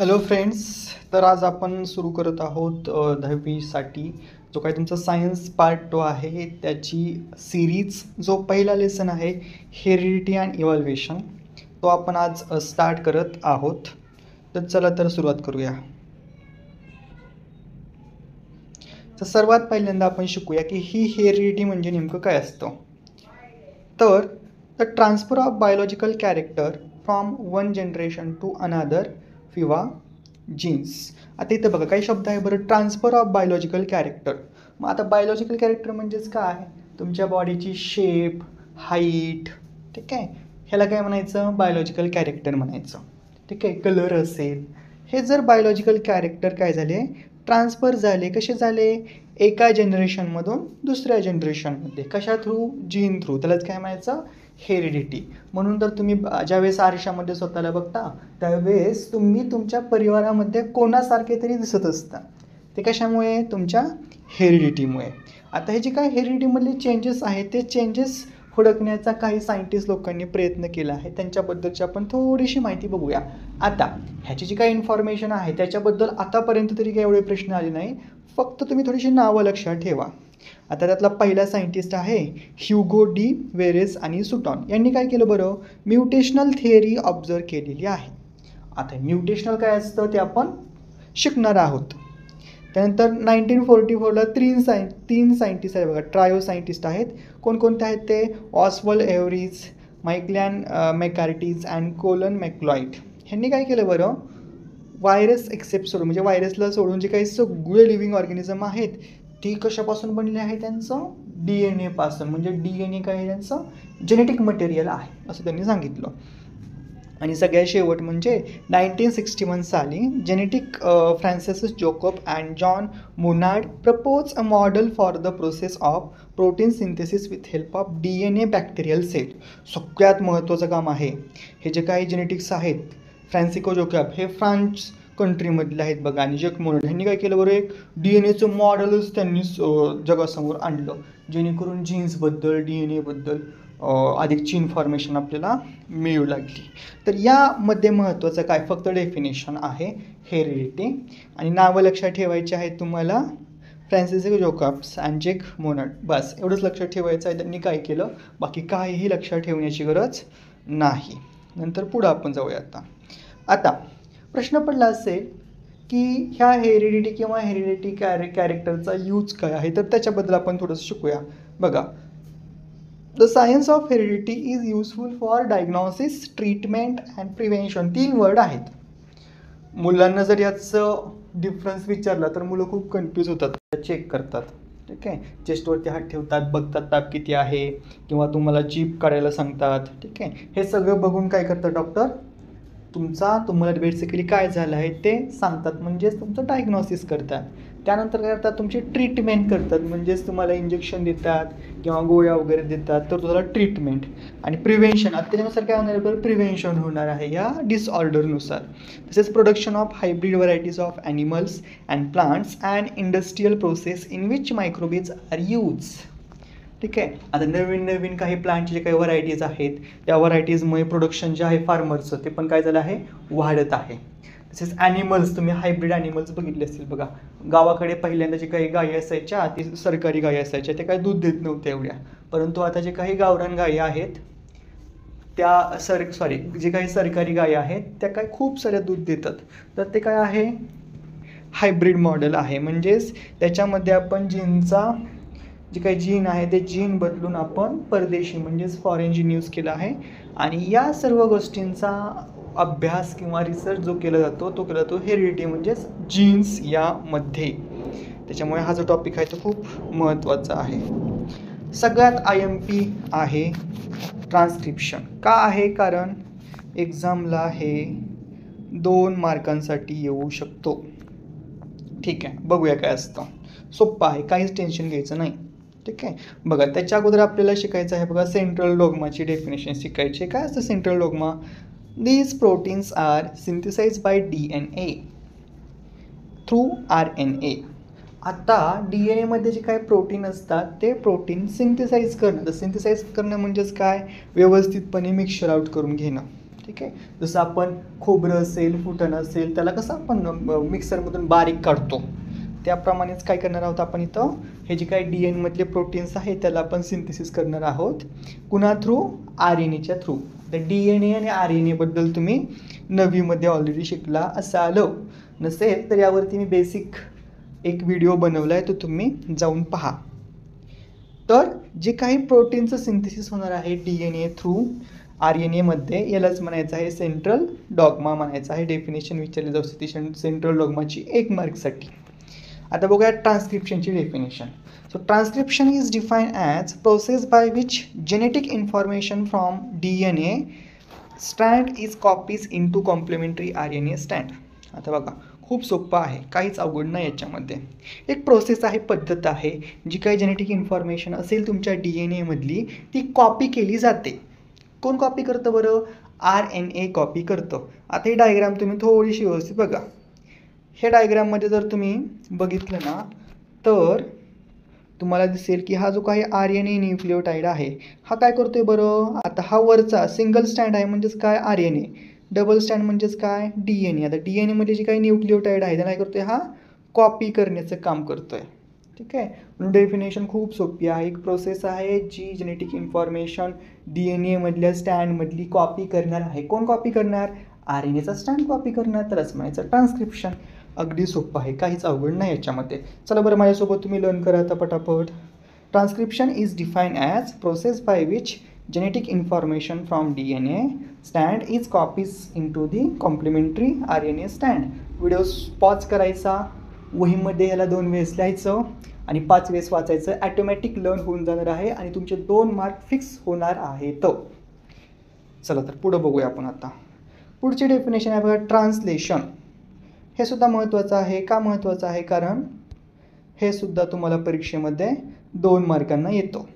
Hello friends. तर आज आपण सुरू करत आहोत 10वीसाठी जो काही तुमचा सायन्स पार्ट 2 आहे त्याची सिरीज. जो पहिला लेसन आहे हेरिडिटी अँड इव्हॉल्वेशन, तो आपण आज स्टार्ट करत आहोत. तर चला तर सुरुवात करूया. तर सर्वात पहिल्यांदा आपण शिकूया की ही हेरिडिटी म्हणजे नेमकं काय असतं. तर the transfer of biological character from one generation to another किंवा जीन्स. आता इथं बघा काही शब्द आहे बरं. Transfer of biological character. मग आता बायोलॉजिकल कॅरेक्टर म्हणजेच काय? तुमच्या बॉडीची शेप, हाईट, ठीक आहे, ह्याला काय म्हणायचं? बायोलॉजिकल कॅरेक्टर म्हणायचं. ठीक आहे. कलर असेल, हे जर बायोलॉजिकल कॅरेक्टर काय झाले, ट्रान्सफर झाले. कसे झाले? एका जनरेशनमधून दुसऱ्या जनरेशनमध्ये. कशा थ्रू? Gene through. त्यालाच काय म्हणायचं? हेरिडिटी. म्हणून तर तुम्ही ज्यावेळेस आरशामध्ये स्वतःला बघता त्यावेळेस तुम्ही तुमच्या परिवारामध्ये कोणासारखे तरी दिसत असता. ते कशामुळे? तुमच्या हेरिडिटीमुळे. आता हे जे काही हेरिडिटीमधले चेंजेस आहेत ते चेंजेस हुडकण्याचा काही सायंटिस्ट लोकांनी प्रयत्न केला आहे. त्यांच्याबद्दलची आपण थोडीशी माहिती बघूया. आता ह्याची जी काही इन्फॉर्मेशन आहे त्याच्याबद्दल आतापर्यंत तरी काही एवढे प्रश्न आले नाही. फक्त तुम्ही थोडीशी नावं लक्षात ठेवा. आता त्यातला पहिला सायंटिस्ट आहे ह्युगो डी वेरेस आणि सुटॉन. यांनी काय केलं बरं? म्युटेशनल थिअरी ऑब्झर्व केलेली आहे. आता म्युटेशनल काय असतं ते आपण शिकणार आहोत. त्यानंतर 1944ला तीन सायंटिस्ट आहेत बघा, ट्रायो सायंटिस्ट आहेत. कोणकोणते आहेत ते? Oswald एव्हरीज, मायक्लॅन मॅककार्टीज and colon मॅकलॉइड. ह्यांनी काय केलं बरं? व्हायरस एक्सेप्ट सोडून, म्हणजे व्हायरसला सोडून जे काही सगळे लिव्हिंग ऑर्गॅनिझम आहेत ती कशापासून बनले आहे? त्यांचं DNA पासून. म्हणजे DNA काय आहे? त्यांचं जेनेटिक मटेरियल आहे असं त्यांनी सांगितलं. आणि सगळ्यात शेवट म्हणजे 1961 साली genetic Francis Jacob and John Monod propose a model for the process of protein synthesis with help of DNA bacterial cell. सगळ्यात महत्त्वाचं काम आहे. हे जे काही जेनेटिक्स आहेत, फ्रान्सिको जोकोब हे फ्रान्स कंट्रीमधले आहेत बघा. आणि जक मोनार्ड ह्यांनी काय केलं बरं? एक DNAचं मॉडेलच त्यांनी जगासमोर आणलं, जेणेकरून जीन्सबद्दल, DNAबद्दल अधिकची इन्फॉर्मेशन आपल्याला मिळू लागली. तर यामध्ये महत्त्वाचं काय? फक्त डेफिनेशन आहे हेरिडिटी. आणि नावं लक्षात ठेवायची आहेत तुम्हाला, फ्रान्सिस जोकोब्स अँड जॅक मोनार्ड. बस एवढंच लक्षात ठेवायचं आहे. त्यांनी काय केलं, बाकी काहीही लक्षात ठेवण्याची गरज नाही. नंतर पुढं आपण जाऊया. आता प्रश्न पडला असेल की ह्या हेरिडिटी किंवा हेरिडिटी कॅरेक्टरचा यूज काय आहे, तर त्याच्याबद्दल आपण थोडंसं शिकूया. बघा, the science of heredity is useful for diagnosis, treatment and prevention. 3 word आहेत. मुलांना जर याचं डिफरन्स विचारला तर मुलं खूप कन्फ्यूज होतात, चेक करतात. ठीक आहे. चेस्टवरती हात ठेवतात, बघतात ताप किती आहे, किंवा तुम्हाला जीभ काढायला सांगतात. ठीक आहे. हे सगळं बघून काय करतात डॉक्टर? तुम्हाला बेसिकली काय झालं आहे ते सांगतात, म्हणजेच तुमचं डायग्नॉसिस करतात. त्यानंतर काय करतात? तुमची ट्रीटमेंट करतात, म्हणजेच तुम्हाला इंजेक्शन देतात किंवा गोळ्या वगैरे देतात, तर तुम्हाला ट्रीटमेंट. आणि प्रिव्हेन्शन, आता त्याच्यानुसार काय होणार आहे? प्रिव्हेन्शन होणार आहे या डिसऑर्डरनुसार. तसेच production of hybrid varieties of animals and plants and industrial process in which microbes are use. ठीक आहे. आता नवीन काही प्लांटचे जे काही व्हरायटीज आहेत त्या व्हरायटीजमुळे प्रोडक्शन जे आहे फार्मरचं ते पण काय झालं आहे? वाढत आहे. तसेच ॲनिमल्स, तुम्ही हायब्रिड ॲनिमल्स बघितले असतील बघा. गावाकडे पहिल्यांदा जे काही गायी असायच्या ती सरकारी गायी असायच्या, ते काही दूध देत नव्हत्या एवढ्या. परंतु आता जे काही गावरान गायी आहेत त्या जे काही सरकारी गायी आहेत त्या काय खूप साऱ्या दूध देतात. तर ते काय आहे? हायब्रिड मॉडेल आहे. म्हणजेच त्याच्यामध्ये आपण जे काही जीन आहे ते जीन बदलून आपण परदेशी म्हणजेच फॉरेन जीन यूज केला आहे. आणि या सर्व गोष्टींचा अभ्यास किंवा रिसर्च जो केला जातो तो केला जातो हेरिडिटी म्हणजेच जीन्स यामध्ये. त्याच्यामुळे हा जो टॉपिक आहे तो खूप महत्त्वाचा आहे. सगळ्यात IMP आहे ट्रान्स्क्रिप्शन. का आहे? कारण एक्झामला हे 2 मार्कांसाठी येऊ शकतो. ठीक आहे. बघूया काय असतं. सोप्पं आहे, काहीच टेन्शन घ्यायचं नाही. ठीक आहे. बघा, त्याच्या अगोदर आपल्याला शिकायचं आहे बघा सेंट्रल डॉग्माची डेफिनेशन शिकायची. काय असतं central dogma? These proteins are synthesize by DNA through RNA. आता DNAमध्ये जे काही प्रोटीन असतात ते प्रोटीन सिंथेसाइज करणं म्हणजेच काय? व्यवस्थितपणे मिक्सचर आउट करून घेणं. ठीक आहे. जसं आपण खोबरं असेल, फुटणं असेल, त्याला कसं आपण मिक्सरमधून बारीक काढतो, त्याप्रमाणेच काय करणार आहोत आपण इथं, हे जे काही डी एन मधले प्रोटीन्स आहे त्याला आपण सिंथेसिस करणार आहोत. कुणा थ्रू? आर एन एच्या थ्रू. तर डी एन ए आणि आर एन एबद्दल तुम्ही 9वीमध्ये ऑलरेडी शिकला असाल. नसेल तर यावरती मी बेसिक एक व्हिडिओ बनवला आहे, तो तुम्ही जाऊन पहा. तर जे काही प्रोटीनचं सिंथेसिस होणार आहे D N A through R N एमध्ये, यालाच म्हणायचं आहे सेंट्रल डॉग्मा म्हणायचं आहे. डेफिनेशन विचारली जाऊ शकते सेंट्रल डॉग्माची 1 मार्कसाठी. आता बघूया ट्रान्सक्रिप्शनची definition. So transcription is defined as process by which genetic information from D N A strand is copies into complementary R N A स्टँड. आता बघा, खूप सोपं आहे, काहीच अवघड नाही याच्यामध्ये. एक प्रोसेस आहे, पद्धत आहे, जी काही जेनेटिक इन्फॉर्मेशन असेल तुमच्या डी एन एमधली ती कॉपी केली जाते. कोण कॉपी करतं बरं? आर एन ए कॉपी करतं. आता ही डायग्राम तुम्ही थोडीशी व्यवस्थित बघा. ह्या डायग्राममध्ये जर तुम्ही बघितलं ना तर तुम्हाला दिसेल की हा जो काही आर एन ए न्यूक्लिओटाईड आहे हा काय करतोय बरं? आता हा वरचा सिंगल स्टँड आहे म्हणजेच काय? R N A. Double stand म्हणजेच काय? D N A. आता डी एन एमध्ये जे काही न्यूक्लिओटाईड आहे त्याला काय करतोय? हा कॉपी करण्याचं काम करतोय. ठीक आहे. म्हणून डेफिनेशन खूप सोपी आहे. एक प्रोसेस आहे जी जेनेटिक इन्फॉर्मेशन डी एन एमधल्या स्टँडमधली कॉपी करणार आहे. कोण कॉपी करणार? आर एन एचा स्टँड कॉपी करणार. त्यालाच म्हणायचं ट्रान्सक्रिप्शन. अगदी सोपं आहे, काहीच अवघड नाही याच्यामध्ये. चला बरं, माझ्यासोबत तुम्ही लर्न करा आता पटापट. Transcription is defined as process by which genetic information from DNA strand is copies into the complementary RNA strand. Video pause करायचा, वहीमध्ये ह्याला 2 वेळेस लिहायचं आणि 5 वेळेस वाचायचं. ॲटोमॅटिक लर्न होऊन जाणार आहे आणि तुमचे 2 मार्क फिक्स होणार आहेत. चला तर पुढं बघूया आपण आता. पुढची डेफिनेशन आहे बघा, ट्रान्सलेशन. हे सुद्धा महत्त्वाचं आहे. का महत्त्वाचं आहे? कारण हे सुद्धा तुम्हाला परीक्षेमध्ये 2 मार्कांना येतो.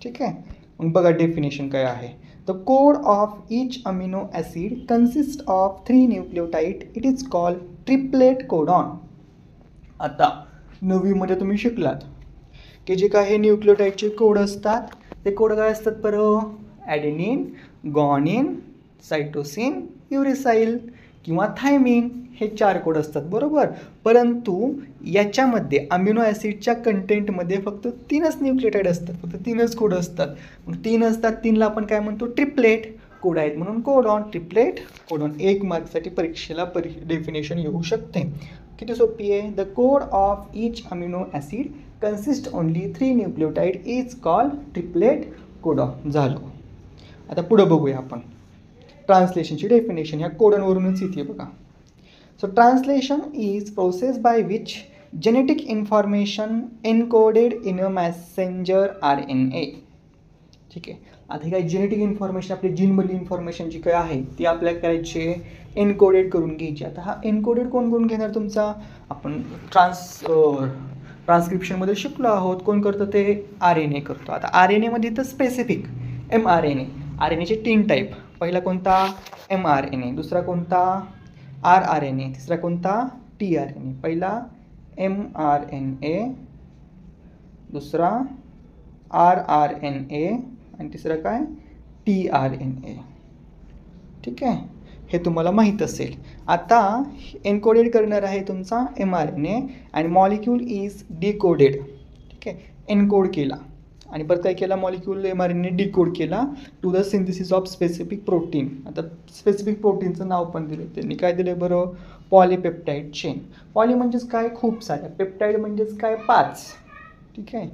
ठीक आहे. मग बघा डेफिनेशन काय आहे. The code of each amino acid consist of 3 nucleotide. It is called triplet codon. आता 9वीमध्ये तुम्ही शिकलात की जे काही न्यूक्लिओटाईडचे कोड असतात ते कोड काय असतात बरं? ॲडेनिन, गॉनिन, सायटोसिन, युरेसाइल किंवा थायमिन, हे 4 कोड असतात बरोबर. परंतु याच्यामध्ये अमिनो ॲसिडच्या कंटेंटमध्ये फक्त 3च न्यूक्लिओटाईड असतात, फक्त 3च कोड असतात. मग 3 असतात, 3ला आपण काय म्हणतो? ट्रिपलेट कोड आहेत म्हणून कोडॉन. ट्रिपलेट कोडॉन 1 मार्कसाठी परीक्षेला डेफिनेशन येऊ शकते. किती सोपी आहे. The code of each amino acid consist only 3 nucleotide is called triplet codon. झालं. आता पुढं बघूया आपण ट्रान्सलेशनची डेफिनेशन. ह्या कोडॉनवरूनच येते बघा. So translation is process by which genetic information encoded in a messenger RNA. ठीक आहे. आता हे काय जेनेटिक इन्फॉर्मेशन, आपली जीनमधली इन्फॉर्मेशन जी काय आहे ती आपल्याला करायची एनकोडेड करून घ्यायची. आता हा एनकोडेड कोण करून घेणार तुमचा? आपण ट्रान्सक्रिप्शनमध्ये शिकलो आहोत. कोण करतं ते? आर एन ए करतो. आता आर एन एमध्ये तर specific M R N A. R N एचे 3 टाईप. पहिला कोणता? M R N A. दुसरा कोणता? R R N A. तिसरा कोणता? T R N A. पहिला एम आर एन ए, दुसरा आर आर एन ए आणि तिसरा काय? T R N A. ठीक आहे. हे तुम्हाला माहीत असेल. आता एनकोडेड करणार आहे तुमचा एम आर एन ए आणि मॉलिक्यूल इज डिकोडेड. ठीक आहे. एनकोड केला आणि परत काय केला? Molecule M R N A decode केला to the synthesis of specific protein. आता स्पेसिफिक प्रोटीनचं नाव पण दिलं. त्यांनी काय दिलं बरं? पॉलीपेप्टाईड चेन. पॉली म्हणजेच काय? खूप साऱ्या. पेप्टाईड म्हणजेच काय? 5. ठीक आहे.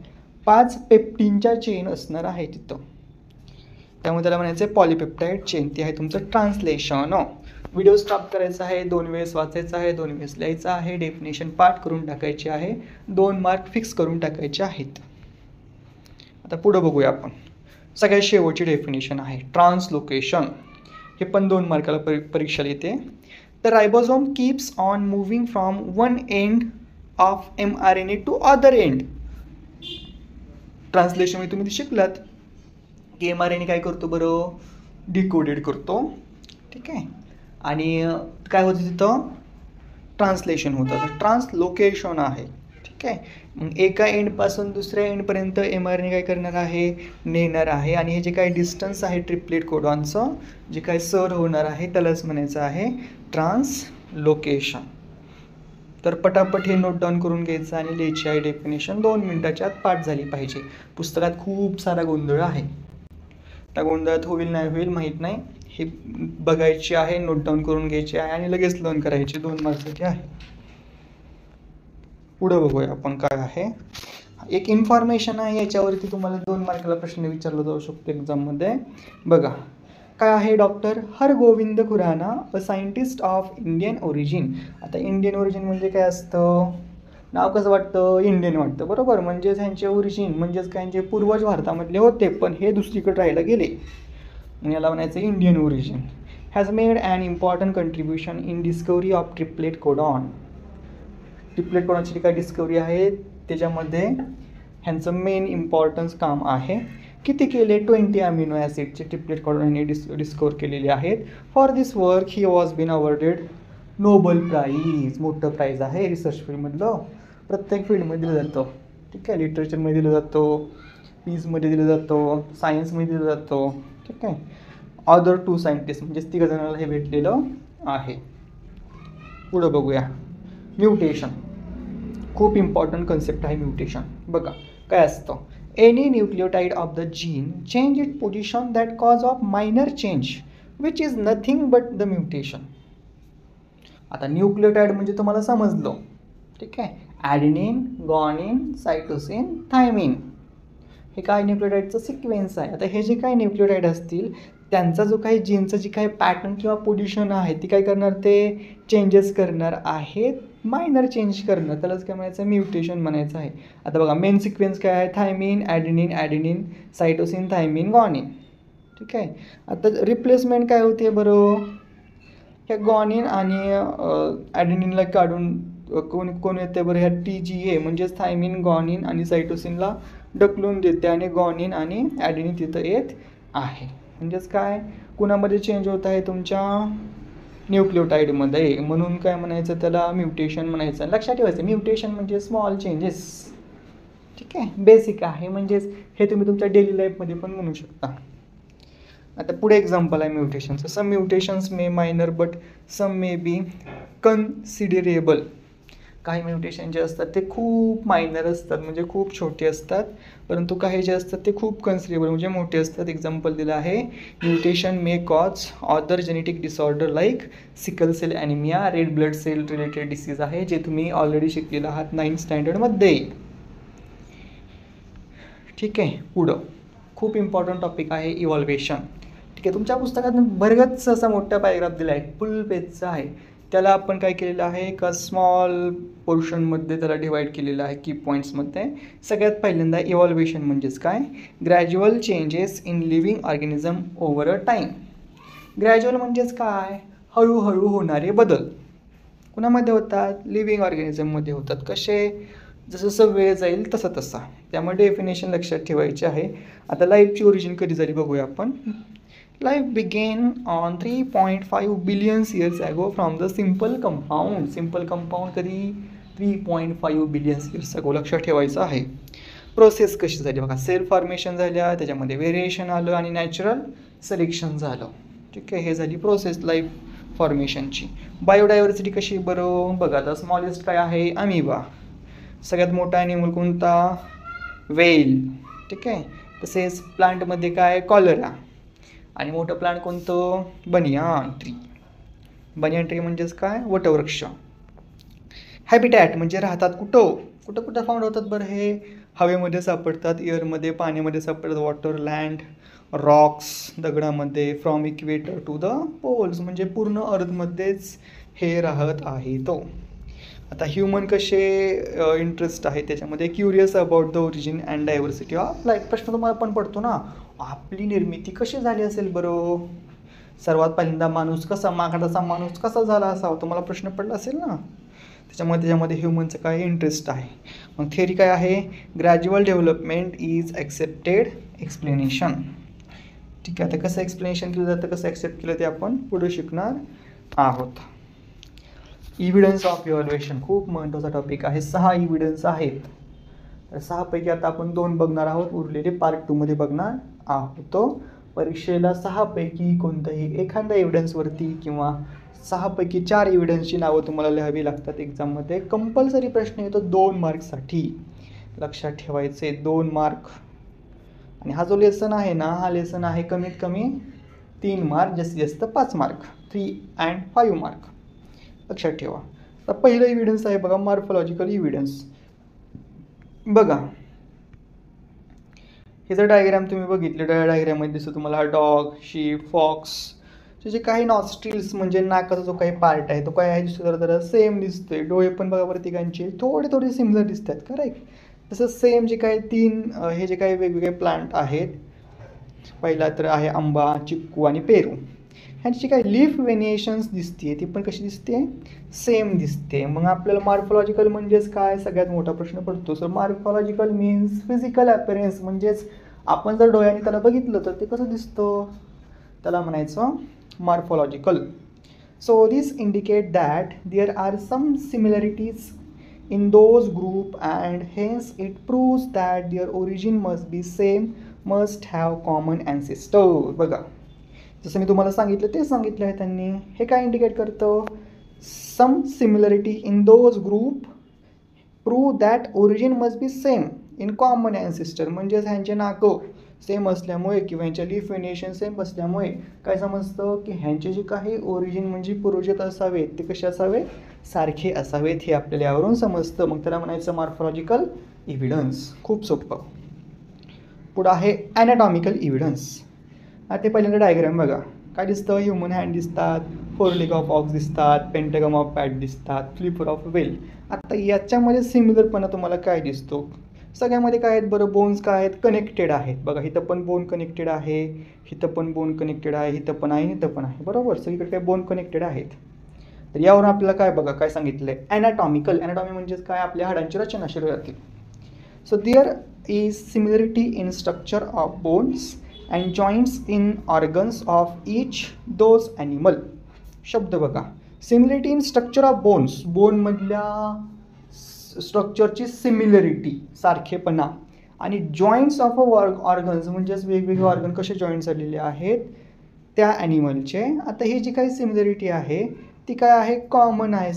5 पेप्टीनच्या चेन असणार आहे तिथं, त्यामुळे त्याला म्हणायचं आहे पॉलीपेप्टाईड चेन. ते आहे तुमचं ट्रान्सलेशन. व्हिडिओ स्टॉप करायचा आहे, 2 वेळेस वाचायचा आहे, 2 वेळेस लिहायचा आहे, डेफिनेशन पाठ करून टाकायचे आहे, 2 मार्क फिक्स करून टाकायचे आहेत. आता पुढं बघूया आपण. सगळ्यात शेवटची डेफिनेशन आहे ट्रान्सलोकेशन. हे पण 2 मार्काला परीक्षेला येते. The ribosome keeps on moving from one end of M R N A to other end. ट्रान्सलेशनमध्ये तुम्ही शिकलात की एम आर एन ए काय करतो बरं? डिकोडेड करतो. ठीक आहे. आणि काय होतं तिथं? ट्रान्सलेशन होतं. ट्रान्सलोकेशन आहे. ठीक ठीक आहे. मग एका एंडपासून दुसऱ्या एंडपर्यंत mRNA काय करणार आहे, नेणार आहे. आणि हे जे काही डिस्टन्स आहे ट्रिपलेट कोडॉनचं जे काही सर होणार आहे त्यालाच म्हणायचं आहे ट्रान्सलोकेशन. तर पटापट हे नोट डाऊन करून घ्यायचं आणि लिहायची आहे डेफिनेशन. 2 मिनिटाच्या आत पाठ झाली पाहिजे. पुस्तकात खूप सारा गोंधळ आहे. त्या गोंधळात होईल नाही होईल माहीत नाही. हे बघायची आहे, नोट डाऊन करून घ्यायची आहे आणि लगेच लर्न करायची. 2 मार्क्सची आहे. पुढं बघूया आपण काय आहे. एक इन्फॉर्मेशन आहे, याच्यावरती तुम्हाला 2 मार्काला प्रश्न विचारला जाऊ शकतो एक्झाममध्ये. बघा काय आहे, doctor Hargobind Khorana a scientist of Indian origin. आता इंडियन ओरिजिन म्हणजे काय असतं, नाव कसं वाटतं, इंडियन वाटतं बरोबर. म्हणजेच ह्यांचे ओरिजिन म्हणजेच काय, ह्यांचे पूर्वज भारतामधले होते पण हे दुसरीकडे राहायला गेले, मग याला म्हणायचं Indian origin. Has made an important contribution in discovery of triplet codon. Triplet कोडॉनची जी काही डिस्कवरी आहे त्याच्यामध्ये ह्यांचं मेन इम्पॉर्टन्स काम आहे. किती केले, 20 अमिनो ॲसिडचे ट्रिपलेट कोडॉन यांनी डिस्कवर केलेले आहेत. For this work he was been awarded Nobel prize. मोठं प्राईज आहे रिसर्च फील्डमधलं. प्रत्येक फील्डमध्ये दिलं जातं. ठीक आहे. लिटरेचरमध्ये दिलं जातं, पीसमध्ये दिलं जातं, सायन्समध्ये दिलं जातं. ठीक आहे. अदर 2 सायंटिस्ट म्हणजेच 3 जणांना हे भेटलेलं आहे. पुढं बघूया म्युटेशन. खूप इम्पॉर्टंट कन्सेप्ट आहे म्युटेशन. बघा काय असतं, any nucleotide of the gene change it position that cause of minor change which is nothing but the mutation. आता न्यूक्लियोटाइड म्हणजे तुम्हाला समजलं. ठीक आहे. ॲडेनिन, गॉनिन, सायटोसिन, थायमिन हे काय न्यूक्लियोटाइडचं सिक्वेन्स आहे. आता हे जे काही न्यूक्लियोटाइड असतील त्यांचा जो काही जीनचं जी काही पॅटर्न किंवा पोझिशन आहे ती काय करणार, ते चेंजेस करणार आहेत, मायनर चेंज करणार, त्यालाच काय म्हणायचं, म्युटेशन म्हणायचं आहे. आता बघा मेन सिक्वेन्स काय आहे, थायमिन, ॲडेनिन, सायटोसिन, थायमिन, गॉनिन. ठीक आहे. आता रिप्लेसमेंट काय होते बरं, ह्या गॉनिन आणि ॲडेनिनला काढून कोण येते बरं, ह्या TGA म्हणजेच थायमिन, गॉनिन आणि सायटोसिनला ढकलून देते आणि गॉनिन आणि ॲडेनिन तिथं येत आहे. म्हणजेच काय, कुणामध्ये चेंज होत आहे, तुमच्या न्यूक्लियोटाइडमध्ये. म्हणून काय म्हणायचं, त्याला म्युटेशन म्हणायचं. लक्षात ठेवायचं म्युटेशन म्हणजे स्मॉल चेंजेस. ठीक आहे. बेसिक आहे, म्हणजेच हे तुम्ही तुमच्या डेली लाईफमध्ये पण म्हणू शकता. आता पुढे एक्झाम्पल आहे म्युटेशनचं. Some mutations may minor but some may be considerable. काही म्युटेशन जे असतात ते खूप मायनर असतात म्हणजे खूप छोटे असतात, परंतु काही जे असतात ते खूप कन्सिडरेबल म्हणजे मोठे असतात. एक्झाम्पल दिलं आहे, mutation may cause other genetic disorder like sickle cell anaemia, red blood cell related disease आहे, जे तुम्ही ऑलरेडी शिकलेलं आहात 9th स्टँडर्डमध्ये. ठीक आहे. पुढं खूप इम्पॉर्टंट टॉपिक आहे इव्हॉल्वेशन. ठीक आहे. तुमच्या पुस्तकात बरगच असा मोठा पॅरेग्राफ दिला आहे, फुल पेजचा आहे. त्याला आपण काय केलेलं आहे, एका स्मॉल पोर्शनमध्ये त्याला डिवाईड केलेलं आहे की पॉईंट्समध्ये. सगळ्यात पहिल्यांदा इव्हॉल्वेशन म्हणजेच काय, gradual changes in living organism over a time. Gradual म्हणजेच काय, हळूहळू होणारे बदल. कुणामध्ये होतात, लिव्हिंग ऑर्गॅनिझममध्ये होतात. कसे, जसं वेळ जाईल तसा तसा. त्यामुळे डेफिनेशन लक्षात ठेवायचे आहे. आता लाईफची ओरिजिन कधी झाली बघूया आपण. Life began on 3.5 billion years ago from the simple compound. Simple compound कधी 3.5 billion years ago. लक्षात ठेवायचं आहे. प्रोसेस कशी झाली बघा, सेल फॉर्मेशन झाल्या, त्याच्यामध्ये व्हेरिएशन आलं आणि नॅचरल सिलेक्शन झालं. ठीक आहे. हे झाली प्रोसेस लाईफ फॉर्मेशनची. बायोडायव्हर्सिटी कशी बरं बघा, आता स्मॉलेस्ट काय आहे, अमिबा. सगळ्यात मोठा ॲनिमल कोणता, वेल. ठीक आहे. तसेच प्लांटमध्ये काय, कॉलरा. आणि मोठं प्लांट कोणतं, बनियान ट्री. बनियान ट्री म्हणजेच काय, वटवृक्ष. हॅबिटॅट म्हणजे राहतात कुठं कुठं कुठं फाउंड होतात बरं, हे हवेमध्ये सापडतात, एअरमध्ये, पाण्यामध्ये सापडतात, वॉटर, लँड, रॉक्स, दगडामध्ये. From equator to the poles म्हणजे पूर्ण अर्थमध्येच हे राहत आहे तो. आता ह्युमन कसे इंटरेस्ट आहे त्याच्यामध्ये, curious about the origin and diversity of life. प्रश्न तुम्हाला पण पडतो ना, आपली निर्मिती कशी झाली असेल बरं, सर्वात पहिल्यांदा माणूस कसा, माकडाचा माणूस कसा झाला असावा, तुम्हाला प्रश्न पडला असेल ना. त्याच्यामध्ये ह्युमनचं काय इंटरेस्ट आहे. मग थेअरी काय आहे, gradual development is accepted explanation. ठीक आहे. आता कसं एक्सप्लेनेशन केलं जातं, कसं ॲक्सेप्ट केलं ते आपण पुढे शिकणार आहोत. इव्हिडन्स ऑफ इव्हॅल्युएशन खूप महत्त्वाचा टॉपिक आहे. 6 इव्हिडन्स आहेत. तर 6पैकी आता आपण 2 बघणार आहोत, उरलेले पार्ट 2 मध्ये बघणार आहोत. परीक्षेला 6पैकी कोणत्याही एखाद्या एव्हिडन्सवरती किंवा 6पैकी 4 एव्हिडन्सची नावं तुम्हाला लिहावी लागतात एक्झाममध्ये. कंपल्सरी प्रश्न येतो 2 मार्कसाठी, लक्षात ठेवायचे 2 मार्क. आणि हा जो लेसन आहे ना, हा लेसन आहे कमीत कमी 3 मार्क, जास्तीत जास्त 5 मार्क, 3 and 5 मार्क, लक्षात ठेवा. तर पहिलं इव्हिडन्स आहे बघा, मॉर्फोलॉजिकल इव्हिडन्स. बघा हे जर डायग्राम तुम्ही बघितले, डायग्राममध्ये दिसतो तुम्हाला डॉग, शीप, फॉक्स. जे काही नॉस्ट्रिल्स म्हणजे नाकाचा जो काही पार्ट आहे तो काय आहे, दिसतो जरा सेम दिसतोय. डोळे पण बघा प्रत्येकांचे थोडे सिमिलर दिसतात, करेक्ट. तसं सेम जे काही 3 हे जे काही वेगवेगळे प्लांट आहेत, पहिला तर आहे आंबा, चिक्कू आणि पेरू. ह्यांची काही लीफ व्हेरिएशन्स दिसते, ती पण कशी दिसते, सेम दिसते. मग आपल्याला मॉर्फोलॉजिकल म्हणजेच काय, सगळ्यात मोठा प्रश्न पडतो. Sir morphological means physical appearance, म्हणजेच आपण जर डोळ्याने त्याला बघितलं तर ते कसं दिसतं, त्याला म्हणायचं morphological. So this indicate that there are some similarities in those group and hence it proves that their origin must be same, must have common ancestor. बघा जसं मी तुम्हाला सांगितलं ते सांगितलं आहे त्यांनी. हे काय इंडिकेट करतं, some similarity in those group prove that origin must be same in common ancestor. म्हणजेच ह्यांचे नाकं सेम असल्यामुळे किंवा ह्यांच्या लीफ व्हेरिएशन सेम असल्यामुळे काय समजतं की ह्यांचे जे काही ओरिजिन म्हणजे पूर्वजात असावेत ते कसे असावे, सारखे असावेत, हे आपल्याला यावरून समजतं. मग त्याला म्हणायचं मॉर्फोलॉजिकल इव्हिडन्स. खूप सोपं. पुढं आहे ॲनाटॉमिकल इव्हिडन्स. आता ते पहिल्यांदा डायग्राम बघा, काय दिसतं, ह्युमन हँड दिसतात, 4 लेग ऑफ ऑक्स दिसतात, पेंटागम ऑफ बॅट दिसतात, फ्लिपर ऑफ वेल. आता याच्यामध्ये सिमिलरपणा तुम्हाला काय दिसतो, सगळ्यामध्ये काय आहेत बरं, बोन्स काय आहेत, कनेक्टेड आहेत. बघा इथं पण बोन कनेक्टेड आहे, इथं पण बोन कनेक्टेड आहे, इथं पण आहे, इथं पण आहे, बरोबर. सगळीकडे काय बोन कनेक्टेड आहेत. तर यावरून आपल्याला काय बघा काय सांगितलं आहे, ॲनाटॉमिकल. ॲनाटॉमी म्हणजेच काय, आपल्या हाडांची रचना शरीरातील. So there is similarity in structure of bones and joints in organs of each those animal. शब्द बघा, similarity in structure of bones, बोनमधल्या स्ट्रक्चरची सिमिलरिटी, सारखेपणा. आणि जॉईंट्स ऑफ ऑर्गन्स म्हणजेच वेगवेगळे ऑर्गन कसे जॉईंट झालेले आहेत त्या ॲनिमलचे. आता ही जी काही सिमिलरिटी आहे ती काय आहे, कॉमन आहे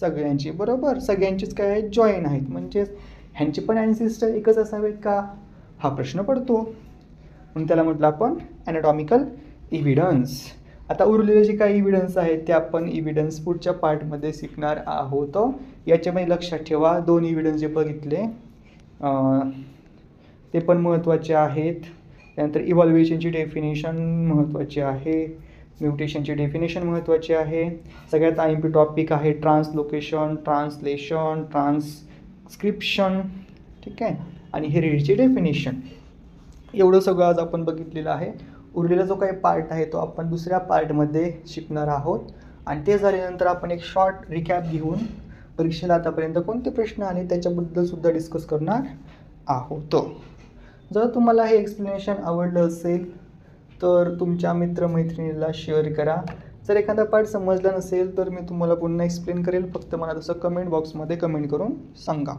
सगळ्यांची, बरोबर. सगळ्यांचीच काय आहे, जॉईन आहेत. म्हणजेच ह्यांचे पण ॲन्सेस्टर एकच असावेत का, हा प्रश्न पडतो. म्हणून त्याला म्हटलं आपण ॲनाटॉमिकल इव्हिडन्स. आता उरलेले जे काही इव्हिडन्स आहेत ते आपण इव्हिडन्स पुढच्या पार्टमध्ये शिकणार आहोत. याच्यामध्ये लक्षात ठेवा, 2 इव्हिडन्स जे बघितले ते पण महत्त्वाचे आहेत. त्यानंतर इव्हॉल्युएशनची डेफिनेशन महत्त्वाची आहे, म्युटेशनची डेफिनेशन महत्त्वाची आहे. सगळ्यात IMP टॉपिक आहे ट्रान्सलोकेशन, ट्रान्सलेशन, ट्रान्सक्रिप्शन, ठीक आहे, आणि हेरिडिटीची डेफिनेशन. एवढं सगळं आज आपण बघितलेलं आहे. उरलेला जो काही पार्ट आहे तो आपण दुसऱ्या पार्टमध्ये शिकणार आहोत. आणि ते झाल्यानंतर आपण एक शॉर्ट रिकॅप घेऊन परीक्षेला आतापर्यंत कोणते प्रश्न आले त्याच्याबद्दलसुद्धा डिस्कस करणार आहोत. जर तुम्हाला हे एक्सप्लेनेशन आवडलं असेल तर तुमच्या मित्रमैत्रिणीला शेअर करा. जर एखादा पार्ट समजला नसेल तर मी तुम्हाला पुन्हा एक्सप्लेन करेल, फक्त मला तसं कमेंट बॉक्समध्ये कमेंट करून सांगा.